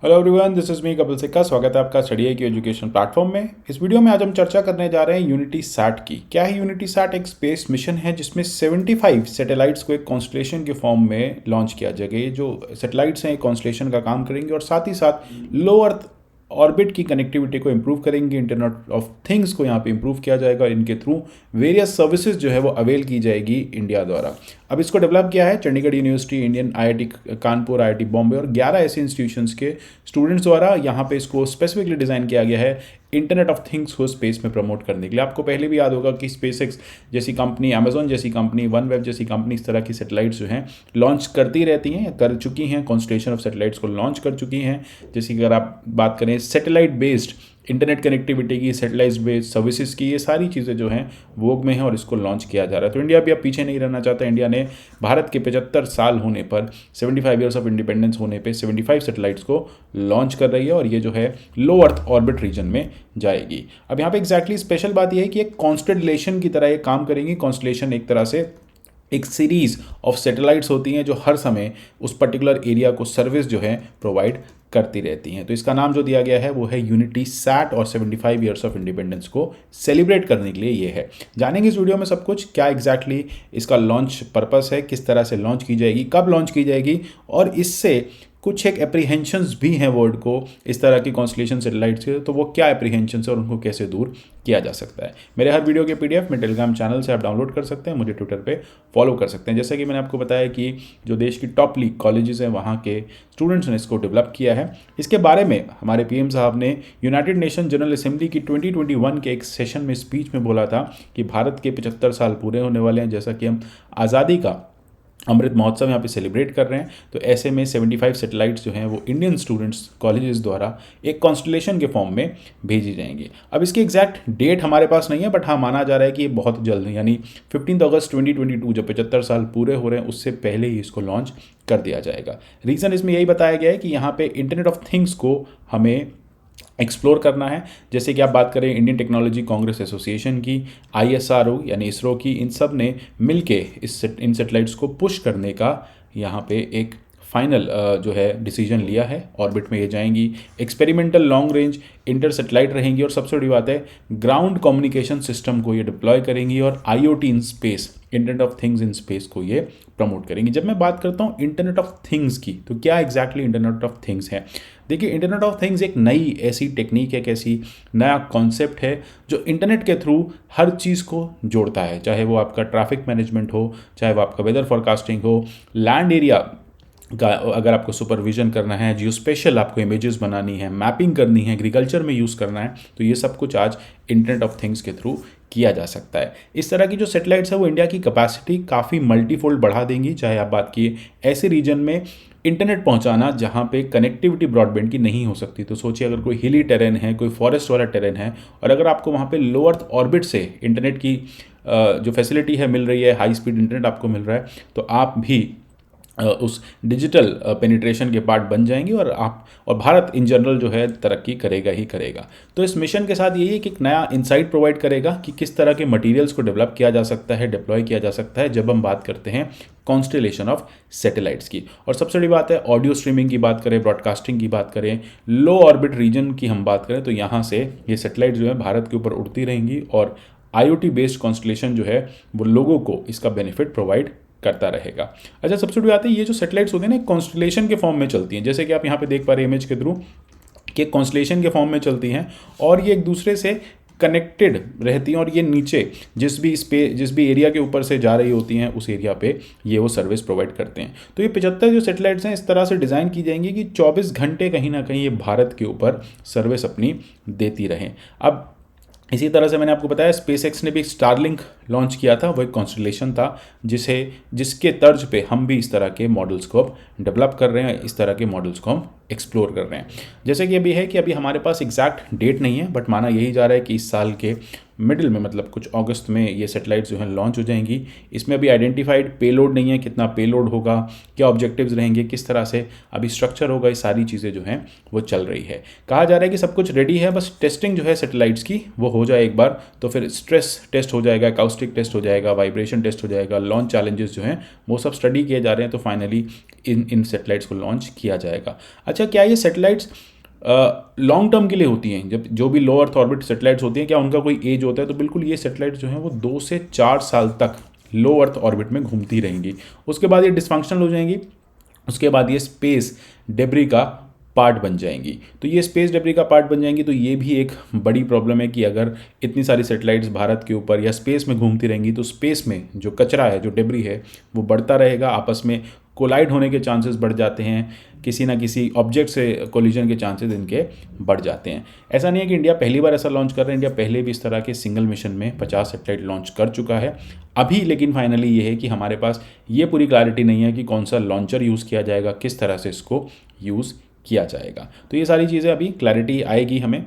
Hello everyone, this is me Kapil सिक्का। स्वागत है आपका स्टडी आई की एजुकेशन प्लेटफॉर्म में। इस वीडियो में आज हम चर्चा करने जा रहे हैं यूनिटी सैट की। क्या है यूनिटी सैट? एक स्पेस मिशन है जिसमें 75 सैटेलाइट्स को एक कॉन्स्टलेशन के फॉर्म में लॉन्च किया जाएगा। ये जो सैटेलाइट्स हैं एक कॉन्स्टलेशन का काम करेंगे और साथ ही साथ लो अर्थ ऑर्बिट की कनेक्टिविटी को इंप्रूव करेंगे। इंटरनेट ऑफ थिंग्स को यहाँ पे इंप्रूव किया जाएगा और इनके थ्रू वेरियस सर्विसेज जो है वो अवेल की जाएगी इंडिया द्वारा। अब इसको डेवलप किया है Chandigarh university, Indian IIT Kanpur, IIT Bombay और 11 ऐसे इंस्टीट्यूशंस के स्टूडेंट्स द्वारा। यहाँ पे इसको स्पेसिफिकली डिज़ाइन किया गया है इंटरनेट ऑफ थिंग्स को स्पेस में प्रमोट करने के लिए। आपको पहले भी याद होगा कि स्पेसएक्स जैसी कंपनी, अमेजॉन जैसी कंपनी, वन वेब जैसी कंपनी इस तरह की सैटेलाइट्स जो हैं लॉन्च करती रहती हैं या कर चुकी हैं। कॉन्स्टलेशन ऑफ सैटेलाइट्स को लॉन्च कर चुकी हैं। जैसे कि अगर आप बात करें सैटेलाइट बेस्ड इंटरनेट कनेक्टिविटी की, सैटेलाइट बेस्ड सर्विसेज की, ये सारी चीज़ें जो हैं वोग में हैं और इसको लॉन्च किया जा रहा है। तो इंडिया भी अब पीछे नहीं रहना चाहता। इंडिया ने भारत के 75 साल होने पर, 75 ईयर्स ऑफ इंडिपेंडेंस होने पे 75 सैटेलाइट्स को लॉन्च कर रही है और ये जो है लो अर्थ ऑर्बिट रीजन में जाएगी। अब यहाँ पे एग्जैक्टली स्पेशल बात यह है कि एक कॉन्स्टलेशन की तरह ये काम करेंगी। कॉन्स्टलेशन एक तरह से एक सीरीज ऑफ सैटेलाइट्स होती हैं जो हर समय उस पर्टिकुलर एरिया को सर्विस जो है प्रोवाइड करती रहती हैं। तो इसका नाम जो दिया गया है वो है यूनिटी सैट और 75 ईयर्स ऑफ इंडिपेंडेंस को सेलिब्रेट करने के लिए ये है। जानेंगे इस वीडियो में सब कुछ, क्या एग्जैक्टली इसका लॉन्च पर्पस है, किस तरह से लॉन्च की जाएगी, कब लॉन्च की जाएगी और इससे कुछ एक एप्रीहेंशंस भी हैं वर्ल्ड को इस तरह की कॉन्स्टलेशन सैटेलाइट्स के। तो वो क्या एप्रीहेंशंस है और उनको कैसे दूर किया जा सकता है। मेरे हर वीडियो के पीडीएफ में टेलीग्राम चैनल से आप डाउनलोड कर सकते हैं, मुझे ट्विटर पे फॉलो कर सकते हैं। जैसे कि मैंने आपको बताया कि जो देश की टॉप लीग कॉलेजेस हैं वहाँ के स्टूडेंट्स ने इसको डेवलप किया है। इसके बारे में हमारे पीएम साहब ने यूनाइटेड नेशन जनरल असेंबली की 2021 के एक सेशन में स्पीच में बोला था कि भारत के 75 साल पूरे होने वाले हैं। जैसा कि हम आज़ादी का अमृत महोत्सव यहाँ पे सेलिब्रेट कर रहे हैं, तो ऐसे में 75 सैटेलाइट्स जो हैं वो इंडियन स्टूडेंट्स कॉलेजेस द्वारा एक कॉन्स्टलेशन के फॉर्म में भेजी जाएंगी। अब इसकी एग्जैक्ट डेट हमारे पास नहीं है, बट हाँ माना जा रहा है कि ये बहुत जल्द यानी 15 अगस्त 2022 जब 75 साल पूरे हो रहे हैं उससे पहले ही इसको लॉन्च कर दिया जाएगा। रीज़न इसमें यही बताया गया है कि यहाँ पे इंटरनेट ऑफ थिंग्स को हमें एक्सप्लोर करना है। जैसे कि आप बात करें इंडियन टेक्नोलॉजी कांग्रेस एसोसिएशन की, आईएसआरओ यानी इसरो की, इन सब ने मिलके इन सैटेलाइट्स को पुश करने का यहाँ पे एक फाइनल जो है डिसीजन लिया है। ऑर्बिट में ये जाएंगी, experimental long range inter satellite रहेंगी और सबसे बड़ी बात है ग्राउंड कम्युनिकेशन सिस्टम को ये डिप्लॉय करेंगी और IoT in space, internet of things in space को ये प्रमोट करेंगी। जब मैं बात करता हूँ इंटरनेट ऑफ थिंग्स की, तो क्या एग्जैक्टली इंटरनेट ऑफ थिंग्स है? देखिए, इंटरनेट ऑफ थिंग्स एक नई ऐसी टेक्निक है, एक ऐसी नया कॉन्सेप्ट है जो इंटरनेट के थ्रू हर चीज़ को जोड़ता है। चाहे वो आपका ट्रैफिक मैनेजमेंट हो, चाहे वो आपका वेदर फोरकास्टिंग हो, लैंड एरिया का अगर आपको सुपरविजन करना है, जियोस्पेशियल आपको इमेजेस बनानी है, मैपिंग करनी है, एग्रीकल्चर में यूज़ करना है, तो ये सब कुछ आज इंटरनेट ऑफ थिंग्स के थ्रू किया जा सकता है। इस तरह की जो सैटेलाइट्स है वो इंडिया की कैपेसिटी काफ़ी मल्टीफोल्ड बढ़ा देंगी। चाहे आप बात किए ऐसे रीजन में इंटरनेट पहुंचाना जहां पे कनेक्टिविटी ब्रॉडबैंड की नहीं हो सकती, तो सोचिए अगर कोई हिली टेरेन है, कोई फॉरेस्ट वाला टेरेन है और अगर आपको वहां पे लो अर्थ ऑर्बिट से इंटरनेट की जो फैसिलिटी है मिल रही है, हाई स्पीड इंटरनेट आपको मिल रहा है, तो आप भी उस डिजिटल पेनिट्रेशन के पार्ट बन जाएंगे और भारत इन जनरल जो है तरक्की करेगा ही करेगा। तो इस मिशन के साथ यही है कि एक नया इंसाइट प्रोवाइड करेगा कि किस तरह के मटेरियल्स को डेवलप किया जा सकता है, डिप्लॉय किया जा सकता है जब हम बात करते हैं कॉन्स्टलेशन ऑफ सैटेलाइट्स की। और सबसे बड़ी बात है ऑडियो स्ट्रीमिंग की बात करें, ब्रॉडकास्टिंग की बात करें, लो ऑर्बिट रीजन की हम बात करें, तो यहाँ से ये सैटेलाइट जो है भारत के ऊपर उड़ती रहेंगी और IoT बेस्ड कॉन्स्टलेशन जो है वो लोगों को इसका बेनिफिट प्रोवाइड करता रहेगा। अच्छा, सबसे बड़ी बात है ये जो सैटेलाइट्स होती हैं ना कॉन्स्टलेशन के फॉर्म में चलती हैं। जैसे कि आप यहाँ पे देख पा रहे हैं इमेज के थ्रू कि कॉन्स्टलेशन के फॉर्म में चलती हैं और ये एक दूसरे से कनेक्टेड रहती हैं और ये नीचे जिस भी एरिया के ऊपर से जा रही होती हैं उस एरिया पे ये वो सर्विस प्रोवाइड करते हैं। तो ये 75 जो सैटेलाइट्स हैं इस तरह से डिज़ाइन की जाएंगी कि 24 घंटे कहीं ना कहीं ये भारत के ऊपर सर्विस अपनी देती रहें। अब इसी तरह से मैंने आपको बताया स्पेसएक्स ने भी स्टारलिंक लॉन्च किया था, वो एक कॉन्स्टलेशन था जिसके तर्ज पे हम भी इस तरह के मॉडल्स को अब डेवलप कर रहे हैं, इस तरह के मॉडल्स को हम एक्सप्लोर कर रहे हैं। जैसे कि अभी है कि अभी हमारे पास एग्जैक्ट डेट नहीं है, बट माना यही जा रहा है कि इस साल के मिडिल में, मतलब कुछ अगस्त में ये सैटेलाइट्स जो हैं लॉन्च हो जाएंगी। इसमें अभी आइडेंटिफाइड पेलोड नहीं है, कितना पेलोड होगा, क्या ऑब्जेक्टिव्स रहेंगे, किस तरह से अभी स्ट्रक्चर होगा, ये सारी चीज़ें जो हैं वो चल रही है। कहा जा रहा है कि सब कुछ रेडी है, बस टेस्टिंग जो है सैटेलाइट्स की वो हो जाए एक बार, तो फिर स्ट्रेस टेस्ट हो जाएगा, अकाउस्टिक टेस्ट हो जाएगा, वाइब्रेशन टेस्ट हो जाएगा, लॉन्च चैलेंजेस जो हैं वो सब स्टडी किए जा रहे हैं, तो फाइनली इन सैटेलाइट्स को लॉन्च किया जाएगा। अच्छा, क्या ये सैटेलाइट्स लॉन्ग टर्म के लिए होती हैं? जब जो भी लो अर्थ ऑर्बिट सैटेलाइट्स होती हैं, क्या उनका कोई एज होता है? तो बिल्कुल, ये सैटेलाइट्स जो हैं वो 2 से 4 साल तक लो अर्थ ऑर्बिट में घूमती रहेंगी। उसके बाद ये डिसफंक्शनल हो जाएंगी, उसके बाद ये स्पेस डेब्री का पार्ट बन जाएंगी। तो ये स्पेस डेब्री का पार्ट बन जाएंगी, तो ये भी एक बड़ी प्रॉब्लम है कि अगर इतनी सारी सैटेलाइट्स भारत के ऊपर या स्पेस में घूमती रहेंगी, तो स्पेस में जो कचरा है, जो डेब्री है, वो बढ़ता रहेगा, आपस में कोलाइड होने के चांसेस बढ़ जाते हैं, किसी ना किसी ऑब्जेक्ट से कोलिजन के चांसेस इनके बढ़ जाते हैं। ऐसा नहीं है कि इंडिया पहली बार ऐसा लॉन्च कर रहा है, इंडिया पहले भी इस तरह के सिंगल मिशन में 50 सैटेलाइट लॉन्च कर चुका है अभी। लेकिन फाइनली ये है कि हमारे पास ये पूरी क्लैरिटी नहीं है कि कौन सा लॉन्चर यूज़ किया जाएगा, किस तरह से इसको यूज़ किया जाएगा। तो ये सारी चीज़ें अभी क्लैरिटी आएगी हमें,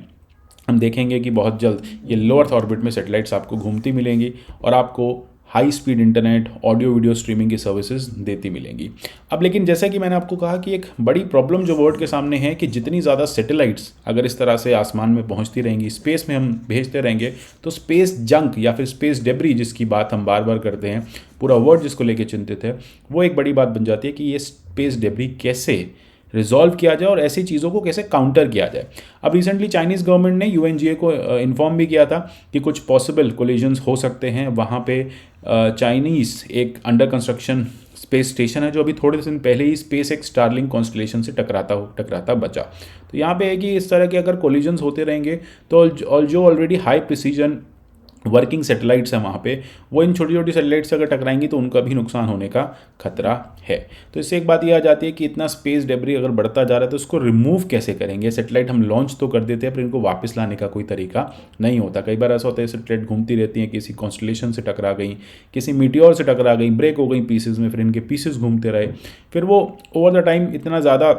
हम देखेंगे कि बहुत जल्द ये लो अर्थ ऑर्बिट में सैटेलाइट्स आपको घूमती मिलेंगी और आपको high speed internet, audio video streaming की सर्विसेज देती मिलेंगी। अब लेकिन जैसा कि मैंने आपको कहा कि एक बड़ी प्रॉब्लम जो वर्ल्ड के सामने है कि जितनी ज़्यादा सैटेलाइट्स अगर इस तरह से आसमान में पहुंचती रहेंगी, स्पेस में हम भेजते रहेंगे, तो स्पेस जंक या फिर स्पेस डेब्री जिसकी बात हम बार बार करते हैं, पूरा वर्ल्ड जिसको लेकर चिंतित है, वो एक बड़ी बात बन जाती है कि ये स्पेस डेब्री कैसे रिजॉल्व किया जाए और ऐसी चीज़ों को कैसे काउंटर किया जाए। अब रिसेंटली चाइनीज़ गवर्नमेंट ने यूएनजीए को इन्फॉर्म भी किया था कि कुछ पॉसिबल कोलिजन्स हो सकते हैं। वहाँ पे चाइनीज़ एक अंडर कंस्ट्रक्शन स्पेस स्टेशन है जो अभी थोड़े दिन पहले ही स्पेस एक्स स्टारलिंक कॉन्स्टलेशन से टकराता बचा। तो यहाँ पे है कि इस तरह के अगर कोलिजन्स होते रहेंगे तो जो already high precision working satellites हैं वहाँ पे, वो इन छोटी छोटी सैटेलाइट्स से अगर टकराएंगी तो उनका भी नुकसान होने का खतरा है। तो इससे एक बात ये आ जाती है कि इतना स्पेस डेब्री अगर बढ़ता जा रहा है तो उसको रिमूव कैसे करेंगे। सैटेलाइट हम लॉन्च तो कर देते हैं पर इनको वापस लाने का कोई तरीका नहीं होता। कई बार ऐसा होता है सैटेलाइट घूमती रहती हैं, किसी कॉन्स्टलेशन से टकरा गई, किसी मीटियोर से टकरा गई, ब्रेक हो गई पीसेज में, फिर इनके पीसेज घूमते रहे, फिर वो ओवर द टाइम इतना ज़्यादा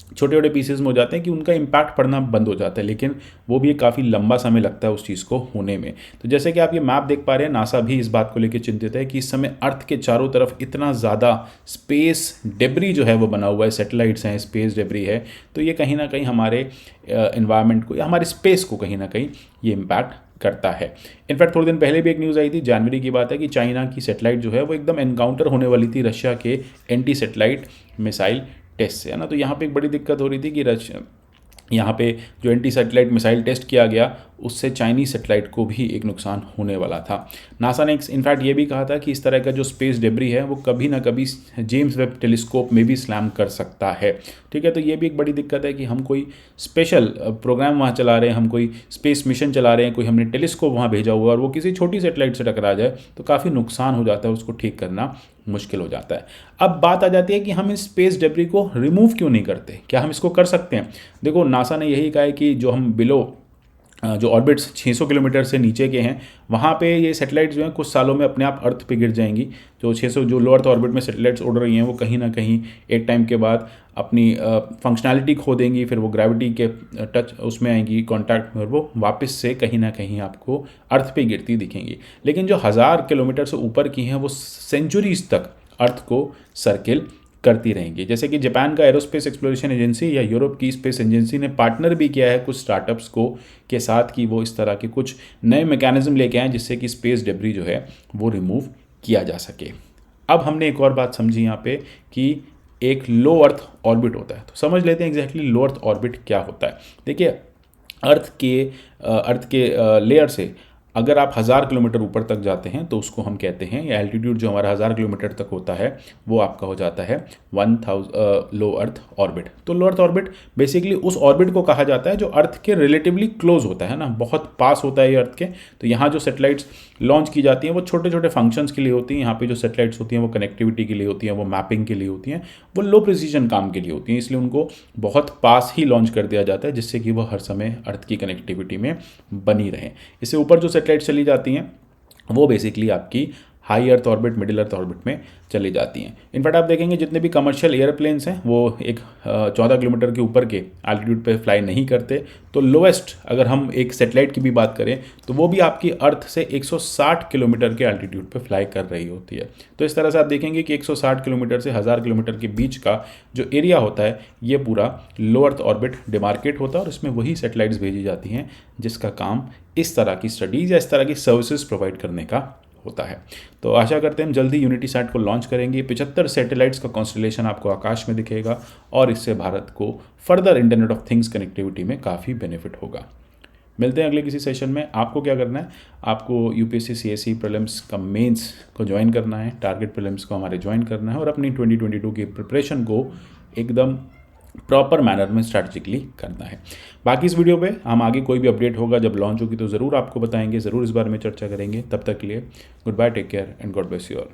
छोटे छोटे पीसेस में हो जाते हैं कि उनका इम्पैक्ट पड़ना बंद हो जाता है, लेकिन वो भी काफ़ी लंबा समय लगता है उस चीज़ को होने में। तो जैसे कि आप ये मैप देख पा रहे हैं, नासा भी इस बात को लेकर चिंतित है कि इस समय अर्थ के चारों तरफ इतना ज़्यादा स्पेस डेब्री जो है वो बना हुआ है, सैटेलाइट्स हैं, स्पेस डेब्री है, तो ये कहीं ना कहीं हमारे एनवायरनमेंट को या हमारे स्पेस को कहीं ना कहीं ये इम्पैक्ट करता है। इनफैक्ट थोड़े दिन पहले भी एक न्यूज़ आई थी, जनवरी की बात है, कि चाइना की सैटेलाइट जो है वो एकदम एनकाउंटर होने वाली थी रशिया के एंटी सैटेलाइट मिसाइल टेस्ट से, है ना। तो यहाँ पे एक बड़ी दिक्कत हो रही थी कि यहाँ पे जो एंटी सैटेलाइट मिसाइल टेस्ट किया गया उससे चाइनीज सैटेलाइट को भी एक नुकसान होने वाला था। नासा ने इनफैक्ट ये भी कहा था कि इस तरह का जो स्पेस डेब्री है वो कभी ना कभी जेम्स वेब टेलीस्कोप में भी स्लैम कर सकता है। ठीक है, तो ये भी एक बड़ी दिक्कत है कि हम कोई स्पेशल प्रोग्राम वहाँ चला रहे हैं, हम कोई स्पेस मिशन चला रहे हैं, कोई हमने टेलीस्कोप वहाँ भेजा हुआ और वो किसी छोटी सैटेलाइट से टकरा जाए तो काफ़ी नुकसान हो जाता है, उसको ठीक करना मुश्किल हो जाता है। अब बात आ जाती है कि हम इस स्पेस डेब्री को रिमूव क्यों नहीं करते, क्या हम इसको कर सकते हैं? देखो, नासा ने यही कहा है कि जो हम जो ऑर्बिट्स 600 किलोमीटर से नीचे के हैं वहाँ पे ये सैटेलाइट्स जो हैं कुछ सालों में अपने आप अर्थ पे गिर जाएंगी। जो 600 जो लो अर्थ ऑर्बिट में सैटेलाइट्स उड़ रही हैं वो कहीं ना कहीं एक टाइम के बाद अपनी फंक्शनैलिटी खो देंगी, फिर वो ग्रेविटी के टच उसमें आएंगी, कांटेक्ट में, और वो वापस से कहीं ना कहीं आपको अर्थ पे गिरती दिखेंगी। लेकिन जो 1000 किलोमीटर से ऊपर की हैं वो सेंचुरीज तक अर्थ को सर्किल करती रहेंगी। जैसे कि जापान का एरोस्पेस एक्सप्लोरेशन एजेंसी या यूरोप की स्पेस एजेंसी ने पार्टनर भी किया है कुछ स्टार्टअप्स को के साथ कि वो इस तरह के कुछ नए मैकेनिज्म लेके आएँ जिससे कि स्पेस डेब्री जो है वो रिमूव किया जा सके। अब हमने एक और बात समझी यहाँ पे कि एक लो अर्थ ऑर्बिट होता है, तो समझ लेते हैं एग्जैक्टली लो अर्थ ऑर्बिट क्या होता है। देखिए, अर्थ के लेयर से अगर आप 1000 किलोमीटर ऊपर तक जाते हैं तो उसको हम कहते हैं, या एल्टीट्यूड जो हमारा 1000 किलोमीटर तक होता है वो आपका हो जाता है 1000 लो अर्थ ऑर्बिट। तो लो अर्थ ऑर्बिट बेसिकली उस ऑर्बिट को कहा जाता है जो अर्थ के रिलेटिवली क्लोज होता है ना, बहुत पास होता है ये अर्थ के। तो यहाँ जो सैटेलाइट्स लॉन्च की जाती हैं वो छोटे छोटे फंक्शंस के लिए होती हैं। यहाँ पे जो सैटेलाइट्स होती हैं वो कनेक्टिविटी के लिए होती हैं, वो मैपिंग के लिए होती हैं, वो लो प्रिसीजन काम के लिए होती हैं, इसलिए उनको बहुत पास ही लॉन्च कर दिया जाता है जिससे कि वो हर समय अर्थ की कनेक्टिविटी में बनी रहें। इससे ऊपर जो सैटेलाइट चली जाती हैं वो बेसिकली आपकी high earth orbit, middle earth orbit में चली जाती हैं। इनफैक्ट आप देखेंगे जितने भी कमर्शियल एयरप्लेन्स हैं वो एक 14 किलोमीटर के ऊपर के एल्टीट्यूड पे फ्लाई नहीं करते। तो लोएस्ट अगर हम एक सैटेलाइट की भी बात करें तो वो भी आपकी अर्थ से 160 किलोमीटर के एल्टीट्यूड पे फ्लाई कर रही होती है। तो इस तरह से आप देखेंगे कि 160 किलोमीटर से 1000 किलोमीटर के बीच का जो एरिया होता है ये पूरा लो अर्थ ऑर्बिट डिमार्केट होता है और इसमें वही सैटेलाइट्स भेजी जाती हैं जिसका काम इस तरह की स्टडीज़ या इस तरह की सर्विसेज प्रोवाइड करने का होता है। तो आशा करते हैं हम जल्दी यूनिटी सैट को लॉन्च करेंगे। 75 सैटेलाइट्स का कॉन्स्टलेशन आपको आकाश में दिखेगा और इससे भारत को further internet of things connectivity में काफ़ी बेनिफिट होगा। मिलते हैं अगले किसी सेशन में। आपको क्या करना है, आपको यूपीएससी सीएसई प्रीलिम्स का मेंस को ज्वाइन करना है, टारगेट प्रीलिम्स को हमारे ज्वाइन करना है और अपनी 2022 की प्रिपरेशन को एकदम प्रॉपर मैनर में स्ट्रैटेजिकली करना है। बाकी इस वीडियो पे हम आगे कोई भी अपडेट होगा जब लॉन्च होगी तो ज़रूर आपको बताएंगे, ज़रूर इस बारे में चर्चा करेंगे। तब तक के लिए goodbye, take care and God bless you all.